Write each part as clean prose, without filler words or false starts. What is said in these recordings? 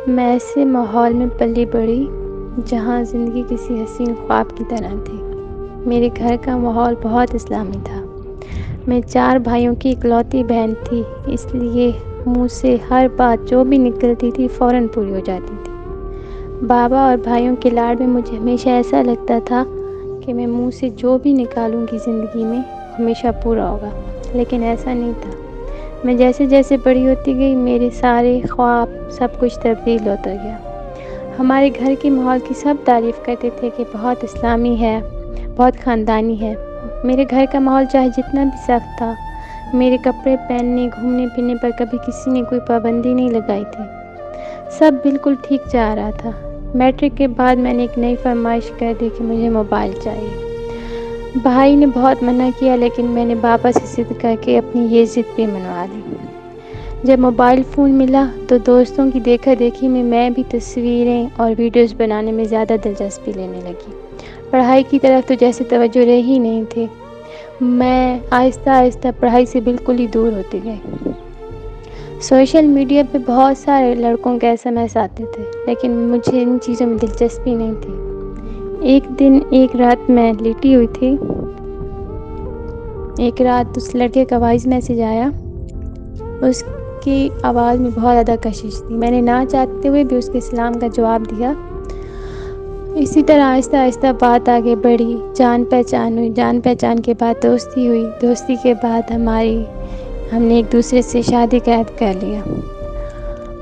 میں ایسے ماحول میں پلی بڑھی جہاں زندگی کسی حسین خواب کی طرح تھی۔ میرے گھر کا ماحول بہت اسلامی تھا۔ میں 4 بھائیوں کی اکلوتی بہن تھی، اس لیے منہ سے ہر بات جو بھی نکلتی تھی فوراً پوری ہو جاتی تھی۔ بابا اور بھائیوں کے لاڈ میں مجھے ہمیشہ ایسا لگتا تھا کہ میں منہ سے جو بھی نکالوں گی زندگی میں ہمیشہ پورا ہوگا، لیکن ایسا نہیں تھا۔ میں جیسے جیسے بڑی ہوتی گئی میرے سارے خواب سب کچھ تبدیل ہوتا گیا۔ ہمارے گھر کے ماحول کی سب تعریف کرتے تھے کہ بہت اسلامی ہے، بہت خاندانی ہے۔ میرے گھر کا ماحول چاہے جتنا بھی سخت تھا، میرے کپڑے پہننے گھومنے پھرنے پر کبھی کسی نے کوئی پابندی نہیں لگائی تھی۔ سب بالکل ٹھیک جا رہا تھا۔ میٹرک کے بعد میں نے ایک نئی فرمائش کر دی کہ مجھے موبائل چاہیے۔ بھائی نے بہت منع کیا لیکن میں نے بابا سے ضد کر کے اپنی یہ ضد بھی منوا لی۔ جب موبائل فون ملا تو دوستوں کی دیکھا دیکھی میں بھی تصویریں اور ویڈیوز بنانے میں زیادہ دلچسپی لینے لگی۔ پڑھائی کی طرف تو جیسے توجہ رہی ہی نہیں تھی۔ میں آہستہ آہستہ پڑھائی سے بالکل ہی دور ہوتی گئی۔ سوشل میڈیا پہ بہت سارے لڑکوں کے SMS آتے تھے لیکن مجھے ان چیزوں میں دلچسپی نہیں تھی۔ ایک رات میں لیٹی ہوئی تھی، ایک رات اس لڑکے کا وائس میسیج آیا۔ اس کی آواز میں بہت زیادہ کشش تھی۔ میں نے نہ چاہتے ہوئے بھی اس کے سلام کا جواب دیا۔ اسی طرح آہستہ آہستہ بات آگے بڑھی، جان پہچان ہوئی، جان پہچان کے بعد دوستی ہوئی، دوستی کے بعد ہم نے ایک دوسرے سے شادی کا عہد کر لیا۔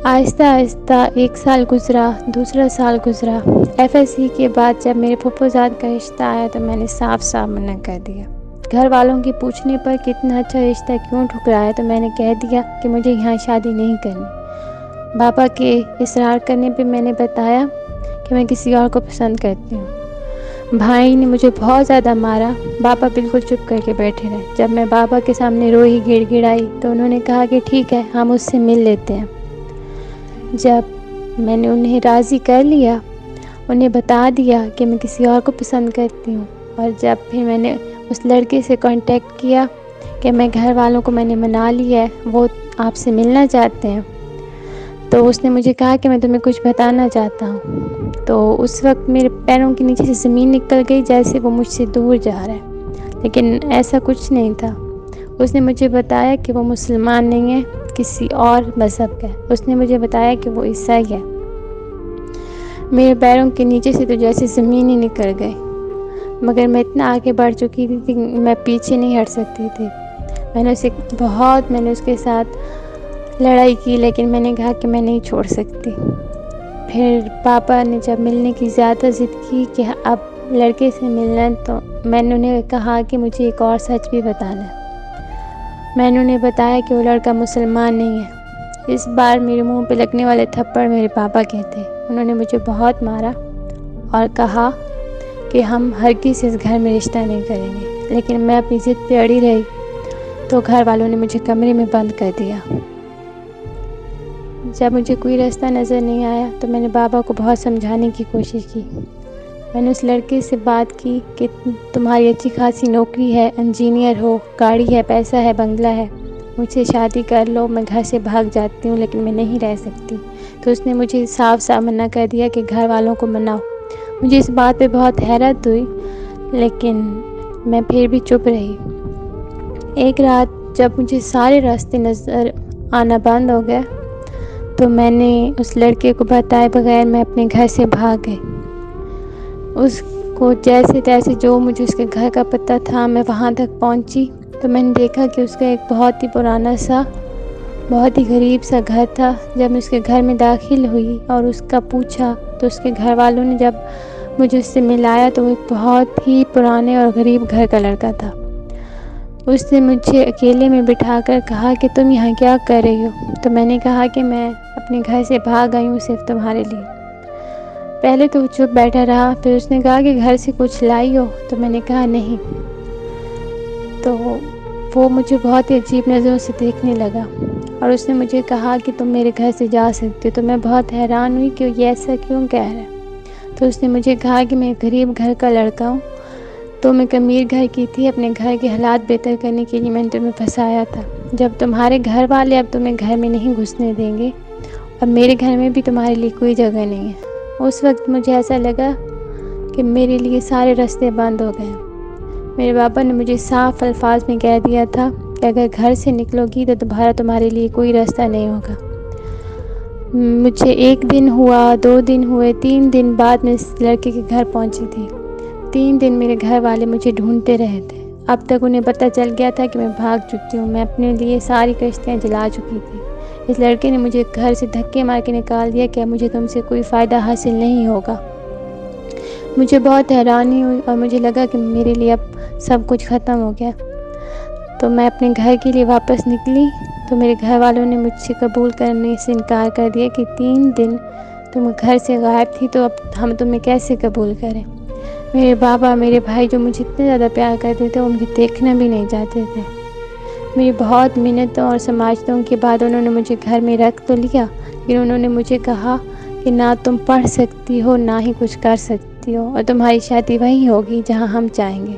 آہستہ آہستہ 1 سال گزرا، دوسرا سال گزرا۔ FSC کے بعد جب میرے پھپھوزاد کا رشتہ آیا تو میں نے صاف منع کر دیا۔ گھر والوں کے پوچھنے پر کتنا اچھا رشتہ کیوں ٹھکرایا تو میں نے کہہ دیا کہ مجھے یہاں شادی نہیں کرنی۔ بابا کے اصرار کرنے پہ میں نے بتایا کہ میں کسی اور کو پسند کرتی ہوں۔ بھائی نے مجھے بہت زیادہ مارا۔ بابا بالکل چپ کر کے بیٹھے رہے۔ جب میں بابا کے سامنے روئی گڑ گڑائی تو انہوں نے کہا کہ ٹھیک ہے، ہم اس سے مل لیتے ہیں۔ جب میں نے انہیں راضی کر لیا، انہیں بتا دیا کہ میں کسی اور کو پسند کرتی ہوں، اور جب پھر میں نے اس لڑکے سے کانٹیکٹ کیا کہ میں گھر والوں کو میں نے منا لیا ہے، وہ آپ سے ملنا چاہتے ہیں، تو اس نے مجھے کہا کہ میں تمہیں کچھ بتانا چاہتا ہوں۔ تو اس وقت میرے پیروں کے نیچے سے زمین نکل گئی، جیسے وہ مجھ سے دور جا رہا ہے، لیکن ایسا کچھ نہیں تھا۔ اس نے مجھے بتایا کہ وہ مسلمان نہیں ہے، کسی اور مذہب کا ہے۔ اس نے مجھے بتایا کہ وہ عیسائی ہے۔ میرے پیروں کے نیچے سے تو جیسے زمین ہی نکل گئی، مگر میں اتنا آگے بڑھ چکی تھی کہ میں پیچھے نہیں ہٹ سکتی تھی۔ میں نے اس کے ساتھ لڑائی کی، لیکن میں نے کہا کہ میں نہیں چھوڑ سکتی۔ پھر پاپا نے جب ملنے کی زیادہ ضد کی کہ اب لڑکے سے ملنا، تو میں نے انہیں کہا کہ مجھے ایک اور سچ بھی بتانا ہے۔ میں نے انہیں بتایا کہ وہ لڑکا مسلمان نہیں ہے۔ اس بار میرے منہ پہ لگنے والے تھپڑ میرے پاپا کے تھے۔ انہوں نے مجھے بہت مارا اور کہا کہ ہم ہرگز اس گھر میں رشتہ نہیں کریں گے، لیکن میں اپنی ضد پہ اڑی رہی تو گھر والوں نے مجھے کمرے میں بند کر دیا۔ جب مجھے کوئی راستہ نظر نہیں آیا تو میں نے بابا کو بہت سمجھانے کی کوشش کی۔ میں نے اس لڑکے سے بات کی کہ تمہاری اچھی خاصی نوکری ہے، انجینئر ہو، گاڑی ہے، پیسہ ہے، بنگلہ ہے، مجھ سے شادی کر لو، میں گھر سے بھاگ جاتی ہوں، لیکن میں نہیں رہ سکتی۔ تو اس نے مجھے صاف منع کر دیا کہ گھر والوں کو مناؤ۔ مجھے اس بات پہ بہت حیرت ہوئی، لیکن میں پھر بھی چپ رہی۔ ایک رات جب مجھے سارے راستے نظر آنا بند ہو گئے تو میں نے اس لڑکے کو بتائے بغیر میں اپنے گھر سے بھاگ گئی۔ اس کو جیسے تیسے جو مجھے اس کے گھر کا پتہ تھا میں وہاں تک پہنچی تو میں نے دیکھا کہ اس کا ایک بہت ہی پرانا سا، بہت ہی غریب سا گھر تھا۔ جب میں اس کے گھر میں داخل ہوئی اور اس کا پوچھا تو اس کے گھر والوں نے جب مجھے اس سے ملایا تو وہ ایک بہت ہی پرانے اور غریب گھر کا لڑکا تھا۔ اس نے مجھے اکیلے میں بٹھا کر کہا کہ تم یہاں کیا کر رہی ہو؟ تو میں نے کہا کہ میں اپنے گھر سے بھاگ آئی ہوں صرف تمہارے لیے۔ پہلے تو وہ چپ بیٹھا رہا، پھر اس نے کہا کہ گھر سے کچھ لائی ہو؟ تو میں نے کہا نہیں۔ تو وہ مجھے بہت ہی عجیب نظروں سے دیکھنے لگا اور اس نے مجھے کہا کہ تم میرے گھر سے جا سکتے ہو۔ تو میں بہت حیران ہوئی کہ یہ ایسا کیوں کہہ رہا ہے۔ تو اس نے مجھے کہا کہ میں غریب گھر کا لڑکا ہوں، تو میں امیر گھر کی تھی، اپنے گھر کے حالات بہتر کرنے کے لیے میں نے تمہیں پھنسایا تھا۔ جب تمہارے گھر والے اب تمہیں گھر میں نہیں گھسنے دیں گے اب میرے گھر میں بھی تمہارے لیے کوئی جگہ نہیں ہے۔ اس وقت مجھے ایسا لگا کہ میرے لیے سارے راستے بند ہو گئے۔ میرے پاپا نے مجھے صاف الفاظ میں کہہ دیا تھا کہ اگر گھر سے نکلو گی تو تمہارے لیے کوئی راستہ نہیں ہوگا۔ مجھے 1 دن ہوا، 2 دن ہوئے، 3 دن بعد میں اس لڑکے کے گھر پہنچی تھی۔ 3 دن میرے گھر والے مجھے ڈھونڈتے رہے تھے۔ اب تک انہیں پتہ چل گیا تھا کہ میں بھاگ چکی ہوں، میں اپنے لیے ساری کشتیاں جلا چکی تھی۔ اس لڑکے نے مجھے گھر سے دھکے مار کے نکال دیا کہ مجھے تم سے کوئی فائدہ حاصل نہیں ہوگا۔ مجھے بہت حیرانی ہوئی اور مجھے لگا کہ میرے لیے اب سب کچھ ختم ہو گیا۔ تو میں اپنے گھر کے لیے واپس نکلی تو میرے گھر والوں نے مجھ سے قبول کرنے سے انکار کر دیا کہ 3 دن تم گھر سے غائب تھی تو اب ہم تمہیں کیسے قبول کریں۔ میرے بابا، میرے بھائی جو مجھے اتنے زیادہ پیار کرتے تھے، وہ مجھے دیکھنا بھی نہیں چاہتے تھے۔ میری بہت منتوں اور سماجتوں کے بعد انہوں نے مجھے گھر میں رکھ تو لیا، لیکن انہوں نے مجھے کہا کہ نہ تم پڑھ سکتی ہو، نہ ہی کچھ کر سکتی ہو، اور تمہاری شادی وہیں ہوگی جہاں ہم چاہیں گے۔